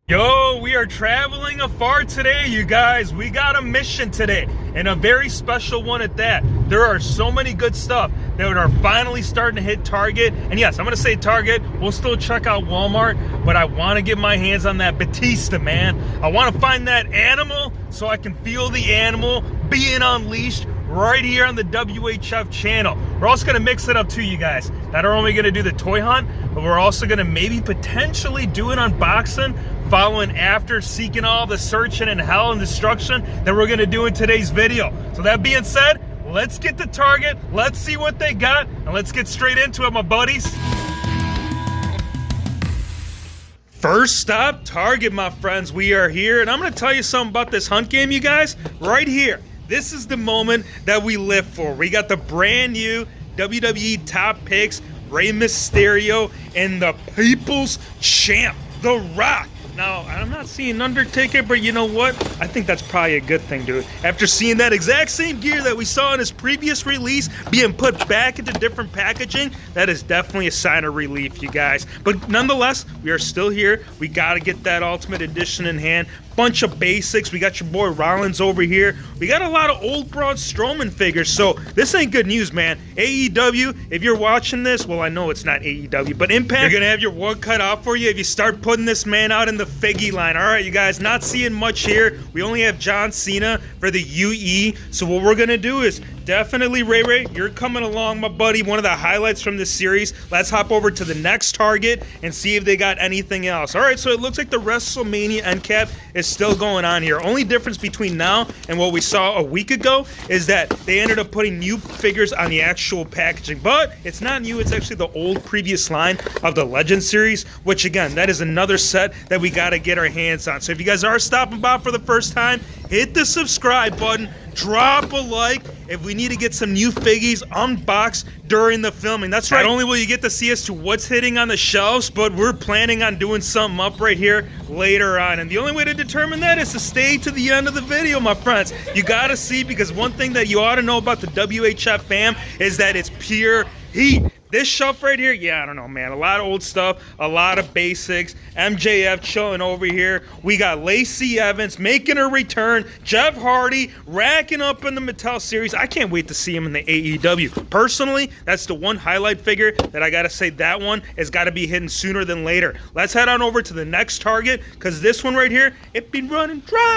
Yo, we are traveling afar today, you guys. We got a mission today, and a very special one at that. There are so many good stuff that are finally starting to hit Target. And yes, I'm going to say Target. We'll still check out Walmart, but I want to get my hands on that Batista, man. I want to find that animal so I can feel the animal being unleashed right here on the WHF channel. We're also going to mix it up too, you guys. Not only going to do the toy hunt, but we're also going to maybe potentially do an unboxing following after seeking all the searching and hell and destruction that we're going to do in today's video. So that being said, let's get to Target, let's see what they got, and let's get straight into it, my buddies. First stop, Target, my friends. We are here, and I'm going to tell you something about this hunt game, you guys, right here. This is the moment that we live for. We got the brand new WWE Top Picks, Rey Mysterio, and the People's Champ, The Rock. Now, I'm not seeing Undertaker, but you know what? I think that's probably a good thing, dude. After seeing that exact same gear that we saw in his previous release being put back into different packaging, that is definitely a sign of relief, you guys. But nonetheless, we are still here. We got to get that Ultimate Edition in hand. Bunch of basics. We got your boy Rollins over here. We got a lot of old Braun Strowman figures, so this ain't good news, man. AEW, if you're watching this, well, I know it's not AEW, but Impact, you're gonna have your work cut out for you if you start putting this man out in the figgy line. All right, you guys, not seeing much here. We only have John Cena for the UE, so what we're gonna do is definitely, Ray, you're coming along, my buddy. One of the highlights from this series. Let's hop over to the next Target and see if they got anything else. All right, so it looks like the WrestleMania end cap is still going on here. Only difference between now and what we saw a week ago is that they ended up putting new figures on the actual packaging. But it's not new, it's actually the old previous line of the Legend series, which again, that is another set that we got to get our hands on. So if you guys are stopping by for the first time, hit the subscribe button, drop a like if we need to get some new figgies unboxed during the filming. That's right. Not only will you get to see us to what's hitting on the shelves, but we're planning on doing something up right here later on. And the only way to determine that is to stay to the end of the video, my friends. You gotta see, because one thing that you ought to know about the WHF fam is that it's pure heat. This shelf right here, yeah, I don't know, man. A lot of old stuff, a lot of basics. MJF chilling over here. We got Lacey Evans making her return. Jeff Hardy racking up in the Mattel series. I can't wait to see him in the AEW. Personally, that's the one highlight figure that I got to say that one has got to be hitting sooner than later. Let's head on over to the next Target, because this one right here, it been running dry.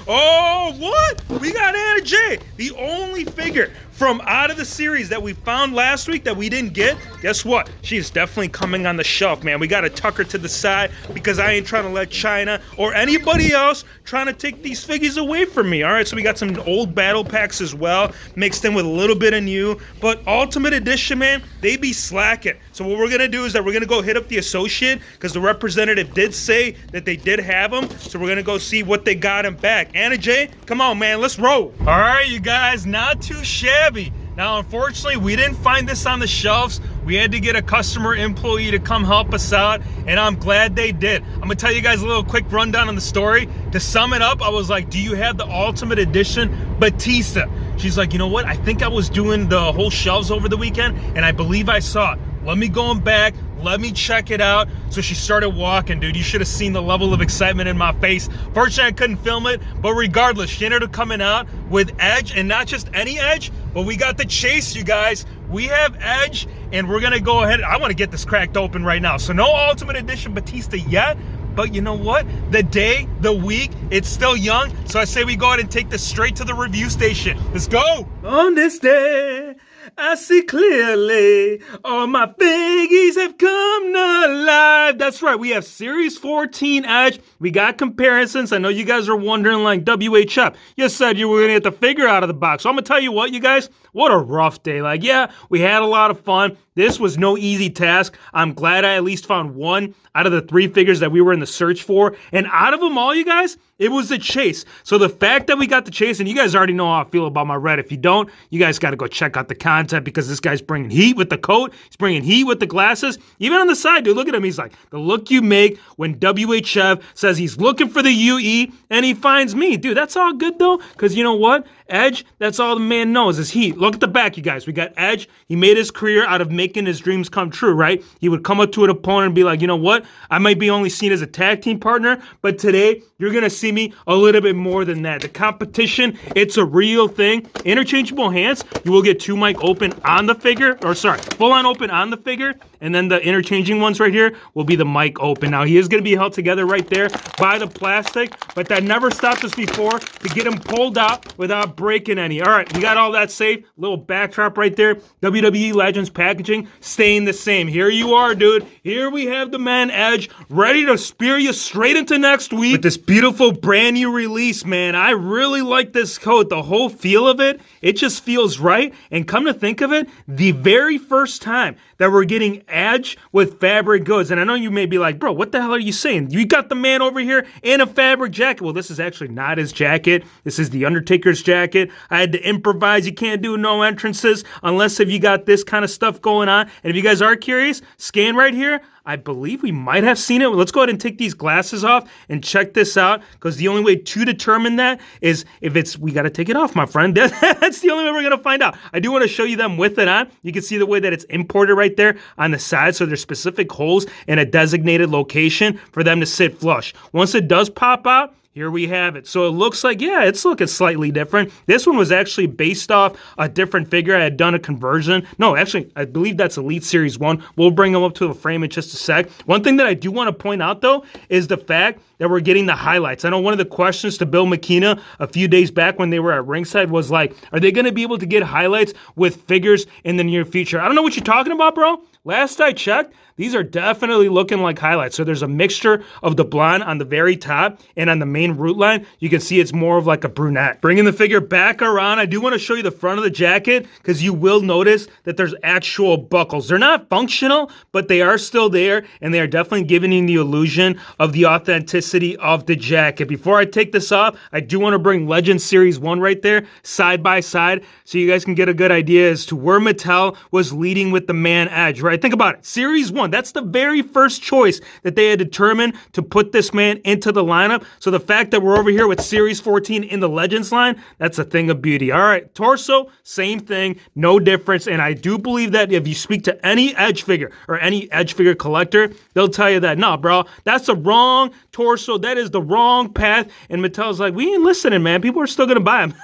Oh, what? We got Anna Jay, the only figure from out of the series that we found last week that we didn't get. Guess what? She's definitely coming on the shelf, man. We got to tuck her to the side because I ain't trying to let China or anybody else trying to take these figures away from me. All right, so we got some old battle packs as well, mixed in with a little bit of new. But Ultimate Edition, man, they be slacking. So what we're going to do is that we're going to go hit up the associate, because the representative did say that they did have them. So we're going to go see what they got in back. Anna Jay, come on, man, let's roll. All right, you guys, not too shabby. Now, unfortunately, we didn't find this on the shelves. We had to get a customer employee to come help us out, and I'm glad they did. I'm gonna tell you guys a little quick rundown on the story. To sum it up, I was like, do you have the Ultimate Edition Batista? She's like, you know what? I think I was doing the whole shelves over the weekend, and I believe I saw it. Let me go back. Let me check it out. So she started walking, dude. You should have seen the level of excitement in my face. Fortunately, I couldn't film it, but regardless, she ended up coming out with Edge, and not just any Edge, but we got the Chase, you guys. We have Edge, and we're gonna go ahead. I want to get this cracked open right now. So no Ultimate Edition Batista yet, but you know what? The day, the week, it's still young. So I say we go ahead and take this straight to the review station. Let's go. On this day, I see clearly, all my figgies have come alive. That's right, we have Series 14 Edge. We got comparisons. I know you guys are wondering, like, WHF, you said you were going to get the figure out of the box. So I'm going to tell you what, you guys, what a rough day. Like, yeah, we had a lot of fun. This was no easy task. I'm glad I at least found one out of the 3 figures that we were in the search for. And out of them all, you guys, it was the Chase. So the fact that we got the Chase, and you guys already know how I feel about my red. If you don't, you guys got to go check out the content, because this guy's bringing heat with the coat. He's bringing heat with the glasses. Even on the side, dude, look at him. He's like, the look you make when WHF says he's looking for the UE and he finds me. Dude, that's all good, though, because you know what? Edge, that's all the man knows is heat. Look at the back, you guys. We got Edge. He made his career out of making making his dreams come true, right? He would come up to an opponent and be like, you know what? I might be only seen as a tag team partner, but today you're going to see me a little bit more than that. The competition, it's a real thing. Interchangeable hands, you will get 2 mic open on the figure, or sorry, full on open on the figure, and then the interchanging ones right here will be the mic open. Now, he is going to be held together right there by the plastic, but that never stopped us before to get him pulled out without breaking any. All right, we got all that safe. Little backdrop right there. WWE Legends packaging staying the same. Here you are, dude. Here we have the man Edge ready to spear you straight into next week with this beautiful brand new release, man. I really like this coat. The whole feel of it, it just feels right. And come to think of it, the very first time that we're getting Edge with fabric goods. And I know you may be like, bro, what the hell are you saying? You got the man over here in a fabric jacket. Well, this is actually not his jacket. This is the Undertaker's jacket. I had to improvise. You can't do no entrances unless if you got this kind of stuff going on. And if you guys are curious, scan right here. I believe we might have seen it. Let's go ahead and take these glasses off and check this out, because the only way to determine that is if it's, we got to take it off, my friend. That's the only way we're going to find out. I do want to show you them with it on. You can see the way that it's imported right there on the side. So there's specific holes in a designated location for them to sit flush. Once it does pop out, here we have it. So it looks like, yeah, it's looking slightly different. This one was actually based off a different figure. I had done a conversion. No, actually, I believe that's Elite Series 1. We'll bring them up to a frame in just a sec. One thing that I do want to point out, though, is the fact that we're getting the highlights. I know one of the questions to Bill McKenna a few days back when they were at ringside was like, are they going to be able to get highlights with figures in the near future? I don't know what you're talking about, bro. Last I checked, these are definitely looking like highlights. So there's a mixture of the blonde on the very top, and on the main root line, you can see it's more of like a brunette. Bringing the figure back around, I do want to show you the front of the jacket, because you will notice that there's actual buckles. They're not functional, but they are still there, and they are definitely giving you the illusion of the authenticity of the jacket. Before I take this off, I do want to bring Legend Series 1 right there, side by side, so you guys can get a good idea as to where Mattel was leading with the man Edge, right? Think about it. Series 1, that's the very first choice that they had determined to put this man into the lineup. So the fact that we're over here with Series 14 in the Legends line, that's a thing of beauty. All right, torso, same thing, no difference. And I do believe that if you speak to any Edge figure or any Edge figure collector, they'll tell you that, no, bro, that's the wrong torso. That is the wrong path. And Mattel's like, we ain't listening, man. People are still going to buy them.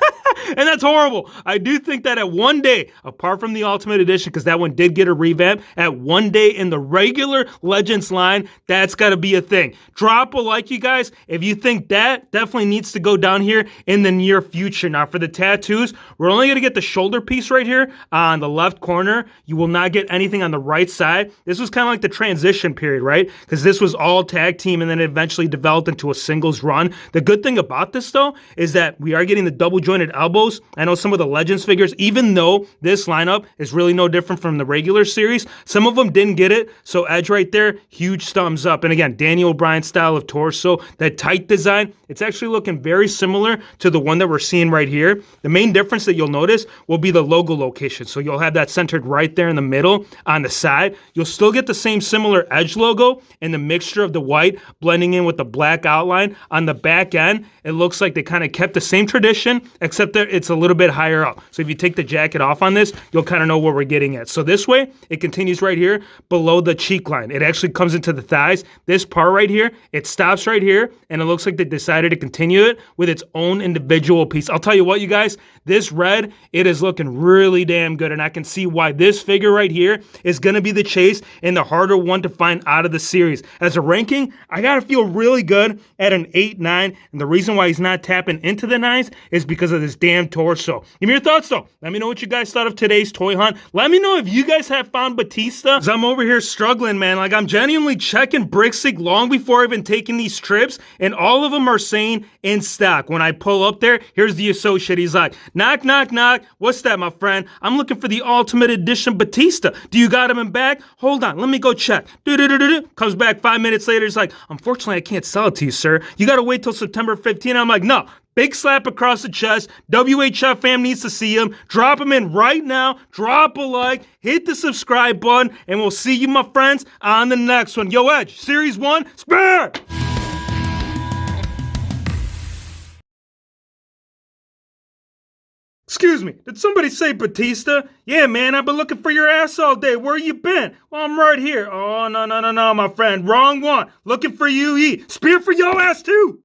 And that's horrible. I do think that at one day, apart from the Ultimate Edition, because that one did get a revamp, at one day in the regular Legends line, that's got to be a thing. Drop a like, you guys, if you think that definitely needs to go down here in the near future. Now, for the tattoos, we're only going to get the shoulder piece right here on the left corner. You will not get anything on the right side. This was kind of like the transition period, right? Because this was all tag team, and then it eventually developed into a singles run. The good thing about this, though, is that we are getting the double jointed elbows. I know some of the Legends figures, even though this lineup is really no different from the regular series, some of them didn't get it. So Edge right there, huge thumbs up. And again, Daniel Bryan style of torso, that tight design, it's actually looking very similar to the one that we're seeing right here. The main difference that you'll notice will be the logo location. So you'll have that centered right there in the middle on the side. You'll still get the same similar Edge logo and the mixture of the white blending in with the black outline. On the back end, it looks like they kind of kept the same tradition, except that it's a little bit higher up. So if you take the jacket off on this, you'll kind of know where we're getting at. So this way, it continues right here below the cheek line. It actually comes into the thighs. This part right here, it stops right here, and it looks like they decided to continue it with its own individual piece. I'll tell you what, you guys, this red, it is looking really damn good, and I can see why this figure right here is going to be the chase and the harder one to find out of the series. As a ranking, I got to feel really good at an 8-9, and the reason why he's not tapping into the 9s is because of this damn torso. Give me your thoughts, though. Let me know what you guys thought of today's toy hunt. Let me know if you guys have found Batista, because I'm over here struggling, man. Like, I'm genuinely checking Brickseek long before I've been taking these trips, and all of them are saying in stock. When I pull up there, here's the associate. He's like, knock, knock, knock. What's that, my friend? I'm looking for the Ultimate Edition Batista. Do you got him in back? Hold on, let me go check. Comes back 5 minutes later. He's like, unfortunately, I can't sell it to you, sir. You got to wait till September 15th. I'm like, no. Big slap across the chest. WHF fam needs to see him. Drop him in right now. Drop a like. Hit the subscribe button. And we'll see you, my friends, on the next one. Yo, Edge, Series 1, spare! Excuse me, did somebody say Batista? Yeah, man, I've been looking for your ass all day. Where you been? Well, I'm right here. Oh, no, my friend. Wrong one. Looking for you, Spear for your ass, too.